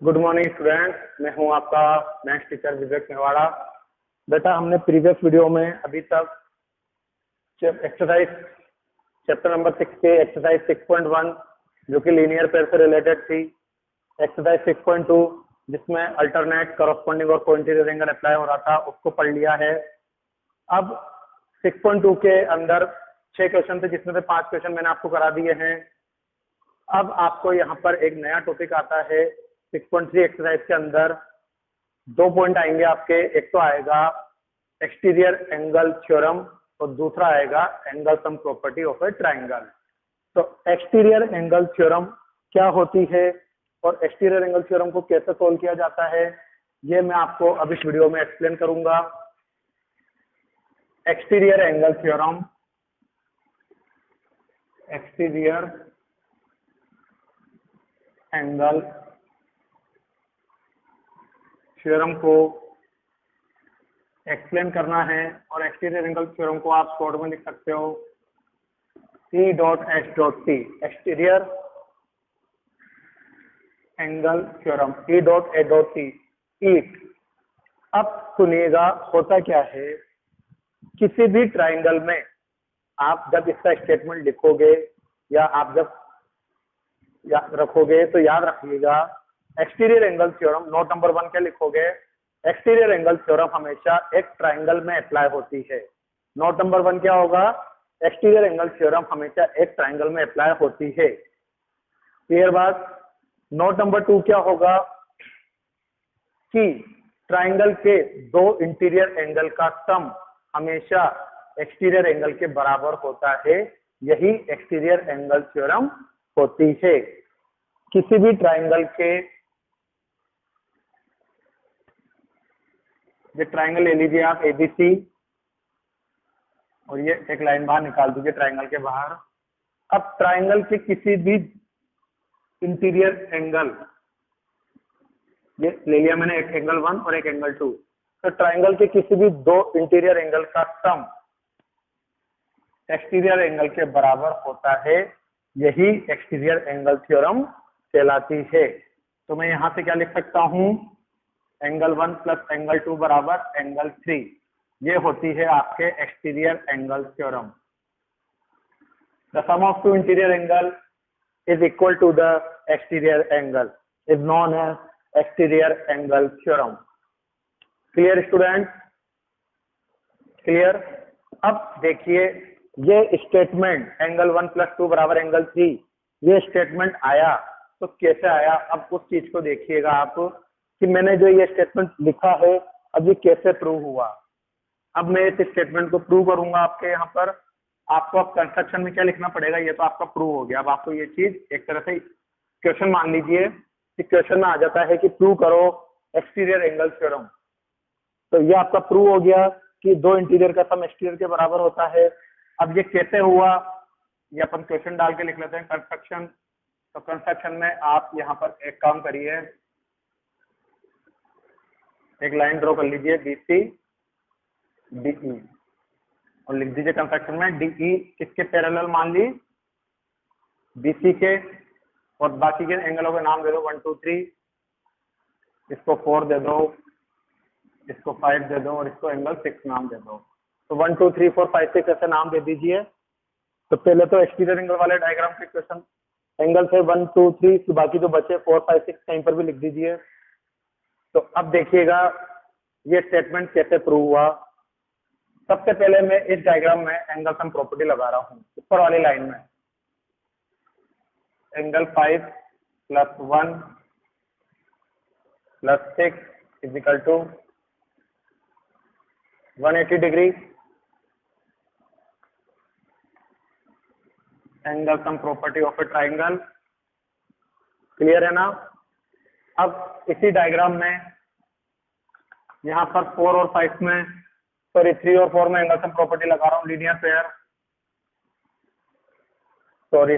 Good morning students, मैं हूं आपका मैथ्स टीचर विवेक मेवाड़ा। बेटा, हमने प्रीवियस वीडियो में अभी तक एक्सरसाइज चैप्टर नंबर 6 के एक्सरसाइज 6.1 जो कि लीनियर पेयर से रिलेटेड थी, एक्सरसाइज 6.2 जिसमें अल्टरनेट, करस्पॉन्डिंग और कोइंसिडेंट एंगल अप्लाई हो रहा था, उसको पढ़ लिया है। अब 6.2 के अंदर 6 क्वेश्चन थे जिसमें से 5 क्वेश्चन मैंने आपको करा दिए हैं। अब आपको यहाँ पर एक नया टॉपिक आता है 6.3 एक्सरसाइज के अंदर। 2 पॉइंट आएंगे आपके, एक तो आएगा एक्सटीरियर एंगल थ्योरम और दूसरा आएगा angle sum property of a triangle. तो एक्सटीरियर एंगल थ्योरम क्या होती है और एक्सटीरियर एंगल थ्योरम को कैसे सोल्व किया जाता है, ये मैं आपको अब इस वीडियो में एक्सप्लेन करूंगा। Exterior angle theorem, exterior angle theorem को एक्सप्लेन करना है और एक्सटीरियर एंगल थ्योरम को आप शॉर्ट में लिख सकते हो E.H.T, exterior angle theorem E.H.T। अब सुनिएगा, होता क्या है, किसी भी ट्राइंगल में आप जब इसका स्टेटमेंट लिखोगे या आप जब याद रखोगे तो याद रखिएगा, exterior angle theorem note number 1 क्या लिखोगे, एक्सटीरियर एंगल थ्योरम हमेशा एक ट्राइंगल में अप्लाई होती है। नोट नंबर 1 क्या होगा, एक्सटीरियर एंगल थ्योरम हमेशा एक ट्राइंगल में अप्लाई होती है। क्लियर बात। नोट नंबर 2 क्या होगा कि ट्राइंगल के दो इंटीरियर एंगल का सम हमेशा एक्सटीरियर एंगल के बराबर होता है। यही एक्सटीरियर एंगल थ्योरम होती है। किसी भी ट्राइंगल के, ये ट्राइंगल ले लीजिए आप एबीसी और ये एक लाइन बाहर निकाल दीजिए ट्राइंगल के बाहर। अब ट्राइंगल के किसी भी इंटीरियर एंगल, ये ले लिया मैंने, एक एंगल 1 और एक एंगल 2, तो ट्राइंगल के किसी भी दो इंटीरियर एंगल का सम एक्सटीरियर एंगल के बराबर होता है। यही एक्सटीरियर एंगल थ्योरम कहलाती है। तो मैं यहां से क्या लिख सकता हूं, एंगल 1 प्लस एंगल 2 बराबर एंगल 3। ये होती है आपके exterior angle theorem. The sum of two interior angle is equal to the exterior angle is known as exterior angle theorem. Clear student? Clear? अब देखिए, ये स्टेटमेंट एंगल 1 प्लस 2 बराबर angle 3, ये स्टेटमेंट आया तो कैसे आया, अब उस चीज को देखिएगा आप कि मैंने जो ये स्टेटमेंट लिखा है अब ये कैसे प्रूव हुआ। अब मैं इस स्टेटमेंट को प्रूव करूंगा आपके यहाँ पर। आपको अब कंस्ट्रक्शन में क्या लिखना पड़ेगा, ये तो आपका प्रूव हो गया। अब आपको ये चीज एक तरह से क्वेश्चन मान लीजिए कि क्वेश्चन में आ जाता है कि प्रूव करो एक्सटीरियर एंगल थ्योरम, तो ये आपका प्रूव हो गया कि दो इंटीरियर का सम एक्सटीरियर के बराबर होता है। अब ये कैसे हुआ, ये अपन क्वेश्चन डाल के लिख लेते हैं कंस्ट्रक्शन। तो कंस्ट्रक्शन में आप यहाँ पर एक काम करिए, एक लाइन ड्रॉ कर लीजिए BC DE और लिख दीजिए कंस्ट्रक्शन में DE किसके पैरेलल मान ली, BC के, और बाकी के एंगलों के नाम दे दो 1 2 3, इसको 4 दे दो, इसको 5 दे दो और इसको एंगल 6 नाम दे दो। तो 1 2 3 4 5 6 ऐसे नाम दे दीजिए। तो पहले तो एक्सटीरियर एंगल वाले डायग्राम के क्वेश्चन एंगल से 1 2 3, तो बाकी जो बचे 4 5 6 कहीं पर भी लिख दीजिए। तो अब देखिएगा ये स्टेटमेंट कैसे प्रूव हुआ। सबसे पहले मैं इस डायग्राम में एंगल सम प्रॉपर्टी लगा रहा हूं ऊपर वाली लाइन में। Angle 5 plus 1 plus 6 is equal to 180 degree. Angle sum property of a triangle. Clear है ना। अब इसी डायग्राम में यहाँ पर 4 और 5 में, सॉरी 3 और 4 में एंगल सम प्रॉपर्टी लगा रहा हूँ linear pair. Sorry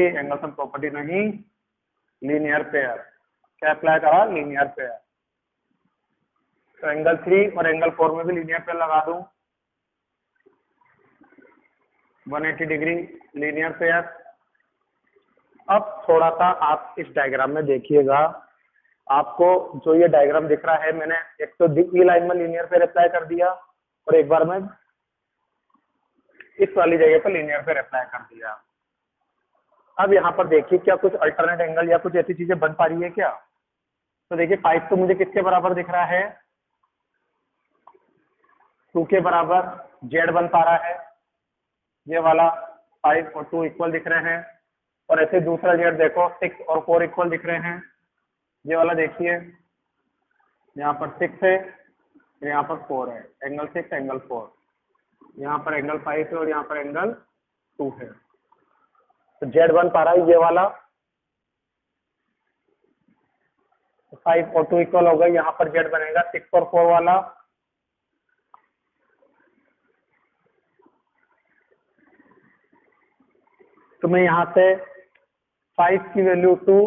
angle sum property नहीं, लीनियर पेयर। क्या अप्लाई करा, लीनियर पेयर। तो एंगल 3 और एंगल 4 में भी लीनियर पेयर लगा दूं, 180 डिग्री लीनियर पेयर। अब थोड़ा सा आप इस डायग्राम में देखिएगा, आपको जो ये डायग्राम दिख रहा है, मैंने एक तो ई लाइन में लीनियर पे अप्लाई कर दिया और एक बार मैं इस वाली जगह पर लीनियर पे अप्लाई कर दिया। अब यहाँ पर देखिए क्या कुछ अल्टरनेट एंगल या कुछ ऐसी चीजें बन पा रही है क्या? तो देखिए 5 तो मुझे किसके बराबर दिख रहा है, 2 के बराबर जेड बन पा रहा है, ये वाला 5 और 2 इक्वल दिख रहे हैं। और ऐसे दूसरा जेड देखो 6 और 4 इक्वल दिख रहे हैं, ये वाला देखिए यहाँ पर 6 है, यहाँ पर 4 है, एंगल 6 एंगल 4, यहाँ पर एंगल 5 है और यहाँ पर एंगल 2 है। तो जेड बन पा रहा है ये वाला, 5 और 2 इक्वल हो गए, यहाँ पर जेड बनेगा 6 और 4 वाला। तो मैं यहाँ से 5 की वैल्यू 2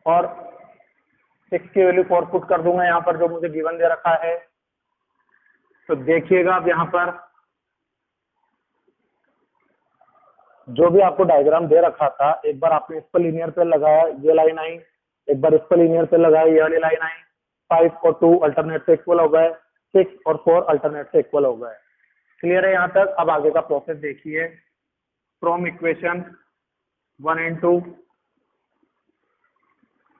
और 6 की वैल्यू 4 पुट कर दूंगा यहाँ पर जो मुझे गिवन दे रखा है। तो देखिएगा अब यहाँ पर जो भी आपको डायग्राम दे रखा था, एक बार आपने इस पर लीनियर पे लगाया, ये लाइन आई, एक बार इस पर लीनियर पे लगाया, ये वाली लाइन आई, 5 और 2 अल्टरनेट से इक्वल हो गए, 6 और 4 अल्टरनेट से इक्वल हो गए। क्लियर है यहाँ तक? अब आगे का प्रोसेस देखिए, फ्रॉम इक्वेशन 1 एंड 2।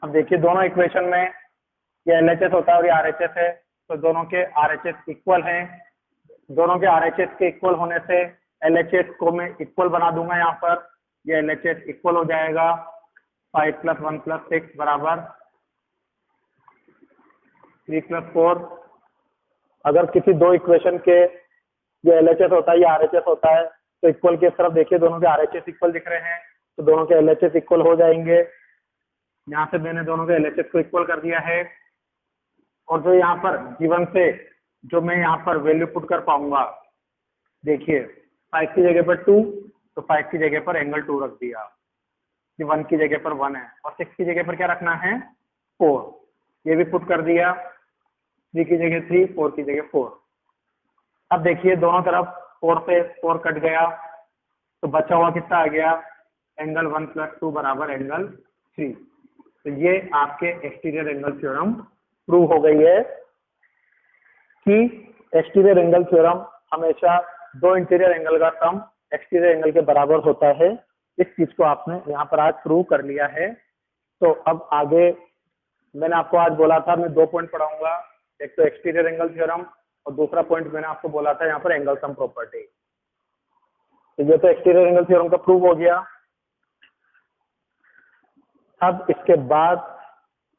अब देखिए दोनों इक्वेशन में ये LHS होता है और ये RHS है, तो दोनों के RHS इक्वल हैं। दोनों के RHS के इक्वल होने से LHS को मैं इक्वल बना दूंगा यहाँ पर, ये LHS इक्वल हो जाएगा 5 + 1 + 6 बराबर 3 + 4। अगर किसी दो इक्वेशन के ये LHS होता है, ये RHS होता है, तो इक्वल की तरफ देखिए दोनों के RHS इक्वल दिख रहे हैं, तो दोनों के LHS इक्वल हो जाएंगे। यहाँ से मैंने दोनों के LHS को इक्वल कर दिया है। और जो यहाँ पर गिवन से जो मैं यहाँ पर वैल्यू पुट कर पाऊंगा, देखिए 5 की जगह पर 2, तो 5 की जगह पर एंगल 2 रख दिया, कि 1 की जगह पर 1 है, और 6 की जगह पर क्या रखना है 4, ये भी पुट कर दिया, 3 की जगह 3, 4 की जगह 4। अब देखिए दोनों तरफ 4 से 4 कट गया, तो बचा हुआ कितना आ गया, एंगल 1 + 2 बराबर एंगल 3। तो ये आपके एक्सटीरियर एंगल थ्योरम प्रूव हो गई है कि एक्सटीरियर एंगल थ्योरम हमेशा दो इंटीरियर एंगल का सम एक्सटीरियर एंगल के बराबर होता है। इस चीज को आपने यहाँ पर आज प्रूव कर लिया है। तो अब आगे मैंने आपको आज बोला था मैं 2 पॉइंट पढ़ाऊंगा, एक तो एक्सटीरियर एंगल थ्योरम और दूसरा पॉइंट मैंने आपको बोला था यहाँ पर एंगल सम प्रॉपर्टी। तो ये तो एक्सटीरियर एंगल थ्योरम का प्रूव हो गया। अब इसके बाद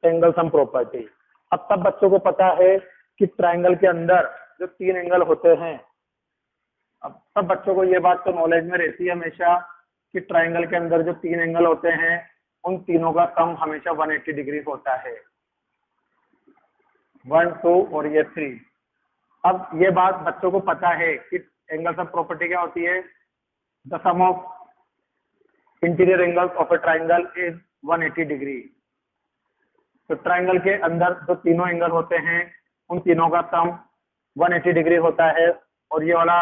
एंगल सम प्रॉपर्टी। अब सब बच्चों को पता है कि ट्राइंगल के अंदर जो 3 एंगल होते हैं, अब सब बच्चों को ये बात तो नॉलेज में रहती है हमेशा कि ट्राइंगल के अंदर जो 3 एंगल होते हैं उन तीनों का सम हमेशा 180 डिग्री होता है, 1, 2 और ये 3। अब ये बात बच्चों को पता है कि एंगल सम प्रॉपर्टी क्या होती है, the sum of interior angles of a triangle is 180 degree. तो ट्राइंगल के अंदर जो तीनों एंगल होते हैं उन तीनों का सम 180 डिग्री होता है, और ये वाला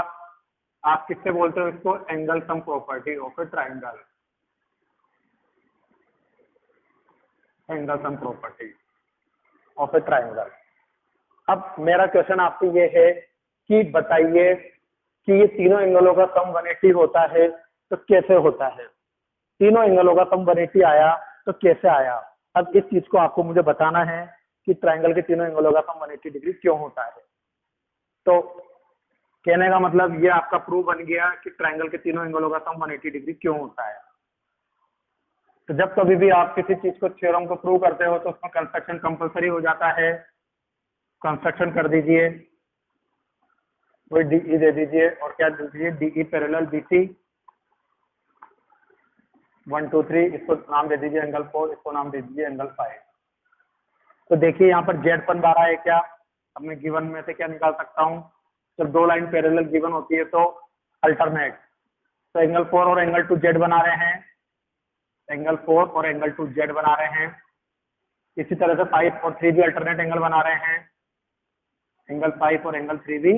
आप किससे बोलते हो इसको, angle sum property of a triangle, angle sum property of a triangle. अब मेरा क्वेश्चन आपसे ये है कि बताइए कि ये तीनों एंगलों का सम 180 होता है तो कैसे होता है, तीनों एंगलों का सम 180 आया तो कैसे आया। अब इस चीज को आपको मुझे बताना है कि ट्राइंगल के तीनों एंगलों का सम 180 डिग्री क्यों होता है। तो कहने का मतलब ये आपका प्रूफ बन गया कि ट्राइंगल के तीनों एंगलों का सम 180 डिग्री क्यों होता है। तो जब कभी भी आप किसी चीज को थ्योरम को प्रूव करते हो तो उसमें कंस्ट्रक्शन कंपलसरी हो जाता है। कंस्ट्रक्शन कर दीजिए, वही DE दे दीजिए और क्या दे दीजिए, DE पैरेलल BC 1, 2, 3, इसको नाम दे दीजिए एंगल 4, इसको नाम दे दीजिए एंगल 5। तो देखिए यहाँ पर जेड पन 12 है क्या, अब मैं गिवन में से क्या निकाल सकता हूँ, जब दो लाइन पैरेलल गिवन होती है तो अल्टरनेट, तो एंगल 4 और एंगल 2 जेड बना रहे हैं, एंगल 4 और एंगल 2 जेड बना रहे हैं। इसी तरह से 5 और 3 भी अल्टरनेट एंगल बना रहे हैं, एंगल 5 और एंगल 3 भी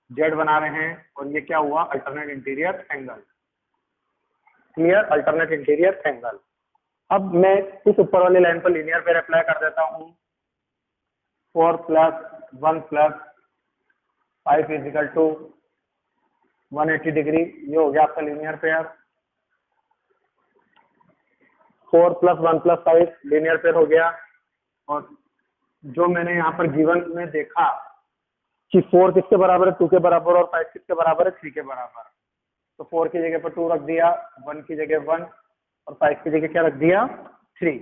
जेड बना रहे हैं, और ये क्या हुआ, alternate interior angle. Clear, alternate interior angle. अब मैं इस ऊपर वाली लाइन पर लीनियर पेयर अप्लाई कर देता हूँ। 4 + 1 + 5 = 180 डिग्री। ये हो गया आपका लीनियर पेयर। 4 + 1 + 5 लीनियर पेयर हो गया। और जो मैंने यहाँ पर गिवन में देखा कि 4 किसके बराबर है, 2 के बराबर, और 5 किसके बराबर है, 3 के बराबर। तो 4 की जगह पर 2 रख दिया, 1 की जगह 1, और 5 की जगह क्या रख दिया, 3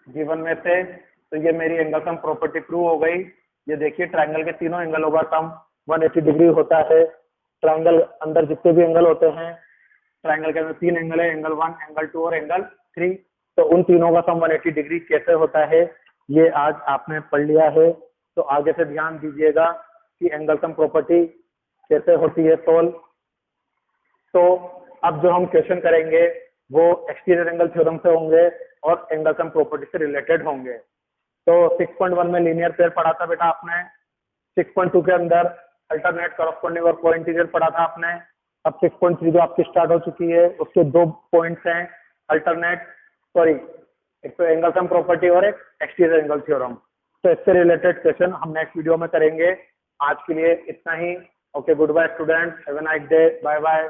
गिवन में से। तो ये मेरी एंगल सम प्रॉपर्टी प्रूव हो गई। ये देखिए ट्रायंगल के तीनों एंगलों का सम 180 डिग्री होता है। ट्रायंगल अंदर जितने भी एंगल होते हैं, ट्रायंगल के अंदर 3 एंगल है, एंगल 1, एंगल 2 और एंगल 3। तो उन तीनों का सम 180 डिग्री कैसे होता है, ये आज आपने पढ़ लिया है। तो आगे से ध्यान दीजिएगा कि एंगल सम प्रॉपर्टी कैसे होती है सोल्व। तो अब जो हम क्वेश्चन करेंगे वो एक्सटीरियर एंगल थ्योरम से होंगे और एंगल सम प्रॉपर्टी से रिलेटेड होंगे। तो 6.1 में लीनियर पेयर पढ़ा था बेटा आपने। 6.2 के अंदर अल्टरनेट, कॉरस्पॉन्डिंग और कोइंटीजर पढ़ा था आपने। अब 6.3 जो आपकी स्टार्ट हो चुकी है, उसके 2 पॉइंट्स हैं, अल्टरनेट, सॉरी, एक तो एंगल सम प्रॉपर्टी और एक एक्सटीरियर एंगल थ्योरम। तो इससे रिलेटेड क्वेश्चन हम नेक्स्ट वीडियो में करेंगे। आज के लिए इतना ही। Okay, good bye students, have a nice day, bye bye.